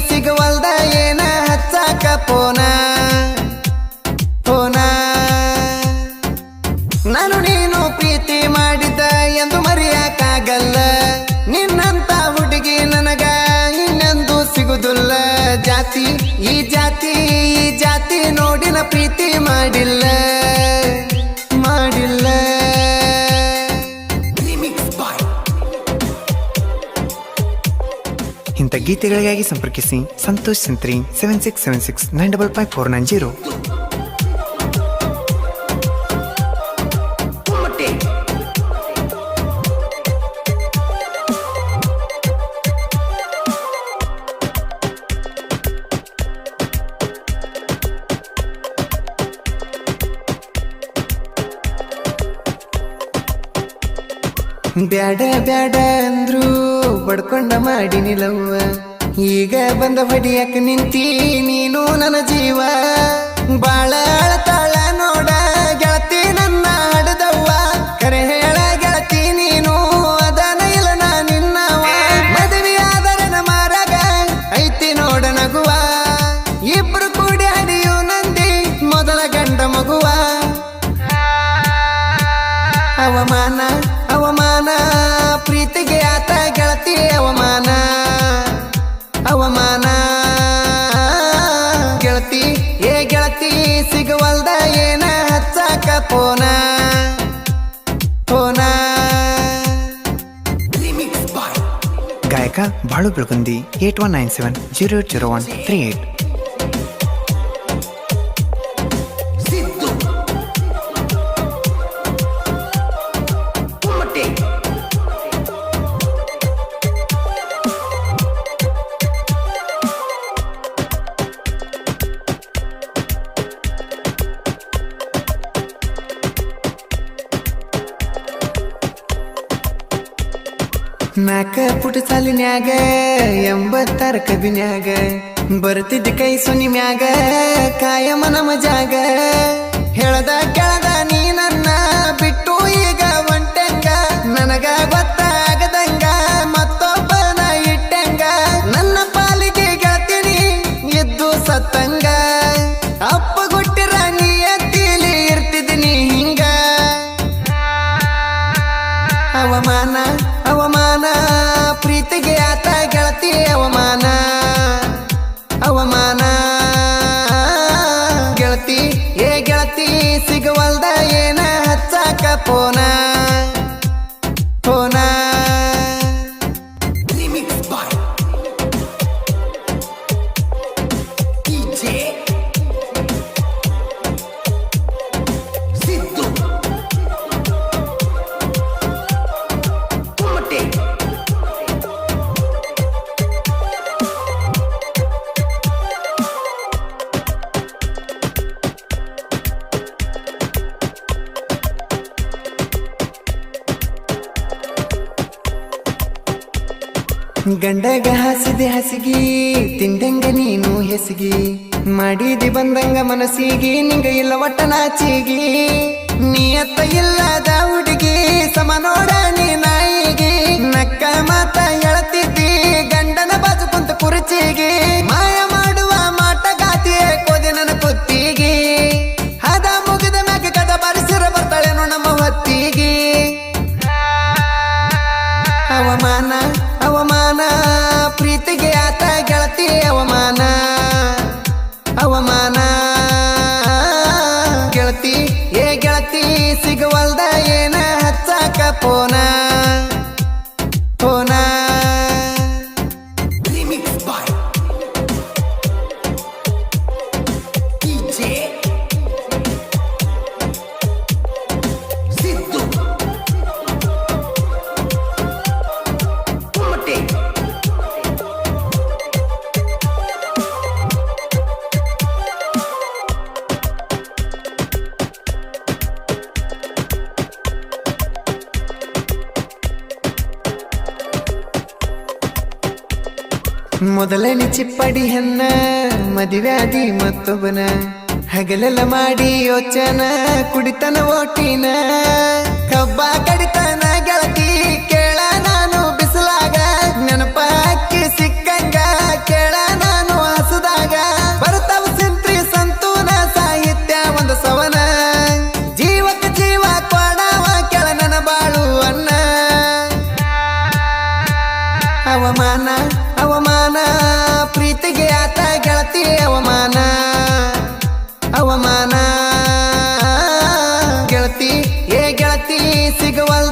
ಸಿಗವಲ್ದ ಏನ ಹಚ್ಚಾಕ ಪೋನ ನಾನು ನೀನು ಪ್ರೀತಿ ಮಾಡಿದ್ದ ಎಂದು ಮರೆಯಕ್ಕಾಗಲ್ಲ ನಿನ್ನಂತ ಹುಡುಗಿ ನನಗ ಇನ್ನೆಂದು ಸಿಗುದಿಲ್ಲ ಜಾತಿ ಈ ಜಾತಿ ನೋಡಿನ ಪ್ರೀತಿ ಮಾಡಿಲ್ಲ ಇಂಥ ಗೀತೆಗಳಿಗಾಗಿ ಸಂಪರ್ಕಿಸಿ ಸಂತೋಷ್ ಸಂತ್ರಿ 7676955490. ಬ್ಯಾಡ ಬ್ಯಾಡ ಅಂದ್ರು ಬಡ್ಕೊಂಡ ಮಾಡಿನಿಲವ್ವ ಈಗ ಬಂದ ಹೊಡಿಯಕ್ಕೆ ನಿಂತಿ ನೀನು ನನ್ನ ಜೀವ ಬಾಳ ಅಳತಾಳ ನೋಡ ಗೆಳತಿ ನನ್ನ ಆಡದವ್ವ ಕರೆ ಹೇಳ ಗೆಳತಿ ನೀನು ಅದನ ಇಲ್ಲ ನಾ ನಿನ್ನವ ಮದುವೆ ಆದರೆ ನಮಾರಾಗ ಐತಿ ನೋಡ ನಗುವ ಇಬ್ರು ಕೂಡಿ ಹಡಿಯು ನಂದಿ ಮೊದಲ ಗಂಡ ಮಗುವ ಅವಮಾನ ಪ್ರೀತಿಗೆ ಆತ ಗೆಳತಿ ಅವಮಾನ ಗೆಳತಿ ಗೆಳತಿ ಸಿಗವಲ್ದ ಏನ ಹಚ್ಚಾಕ ಪೋನ ಗಾಯಕ ಬಾಳು ಬೆಳಗುಂದಿ 8197080138. ನಾಕ ಪುಟ ಸಾಲಿನ್ಯಾಗ 86 ಕಬಿನ್ಯಾಗ ಬರ್ತಿದ್ದ ಕೈ ಸೊನಿ ಮ್ಯಾಗ ಕಾಯಮ ನಮ ಜಾಗ ಹೇಳದ ಕೆಳದ ನೀ ನನ್ನ ಬಿಟ್ಟು ಈಗ ಒಂಟೆಂಗ ನನಗ ಗೊತ್ತಾಗದಂಗ ಮತ್ತೊಬ್ಬನ ಇಟ್ಟಂಗ ನನ್ನ ಪಾಲಿಗೆ ಗೆಳತೀನಿ ಇದ್ದು ಸತ್ತಂಗ ಅಪ್ಪ ಗುಟ್ಟಿರ ನೀ ಎತ್ತಿಲಿ ಇರ್ತಿದ್ದೀನಿ ಹಿಂಗ ಅವಮಾನ ಪ್ರೀತಿಗೆ ಆತ ಗೆಳತಿ ಅವಮಾನ ಗೆಳತಿ ಗೆಳತಿ ಸಿಗವಲ್ದ ಏನ ಹಚ್ಚಾಕ ಪೋನ ಗಂಡಗ ಹಾಸಿಗೆ ತಿಂದಂಗ ನೀನು ಹೆಸಿಗಿ ಮಾಡಿದಿ ಬಂದಂಗ ಮನಸ್ಸಿಗೆ ನಿಂಗ ಇಲ್ಲ ಒಟ್ಟ ನಾಚಿಗಿ ನೀಯತ್ತ ಇಲ್ಲದ ಹುಡುಗಿ ಸಮ ನೋಡ ನೀ ನಾಯಿಗೆ ನಕ್ಕ ಮಾತ ಹೇಳ್ತಿದ್ದಿ ಗಂಡನ ಬಾಜು ಕುಂತ ಕುರ್ಚಿಗೆ ಮಾಯ ಮಾಡುವ ಮಾಟಗಾತಿಯೇ ಕೋದಿ ನನ್ನ ಕುತ್ತಿಗೆ ಹದ ಮುಗಿದ ಮ್ಯಾಗ ಕದ ಬಾರಿಸಿರ ಬರ್ತಾಳೇನು ನಮ್ಮ ಹೊತ್ತಿಗೆ ಅವಮಾನ ಪ್ರೀತಿಗೆ ಆತ ಗೆಳತಿ ಅವಮಾನ ಗೆಳತಿ ಗೆಳತಿ ಸಿಗವಲ್ದ ಏನ ಹಚ್ಚಾಕ ಪೋನ ಮೊದಲನೇ ಚಿಪ್ಪಡಿ ಹೆನ್ನ ಮದುವ್ಯಾದಿ ಮತ್ತೊಬ್ಬನ ಹಗಲೆಲ್ಲ ಮಾಡಿ ಯೋಚನ ಕುಡಿತನ ಓಟಿನ ಕಬ್ಬ ಕಡಿತನ ಗೆಳತಿ ಕೇಳ ನಾನು ಬಿಸಲಾಗ ನೆನಪ ಅಕ್ಕಿ ಸಿಕ್ಕಂಗ ಕೇಳ ಸಿಗವಲ್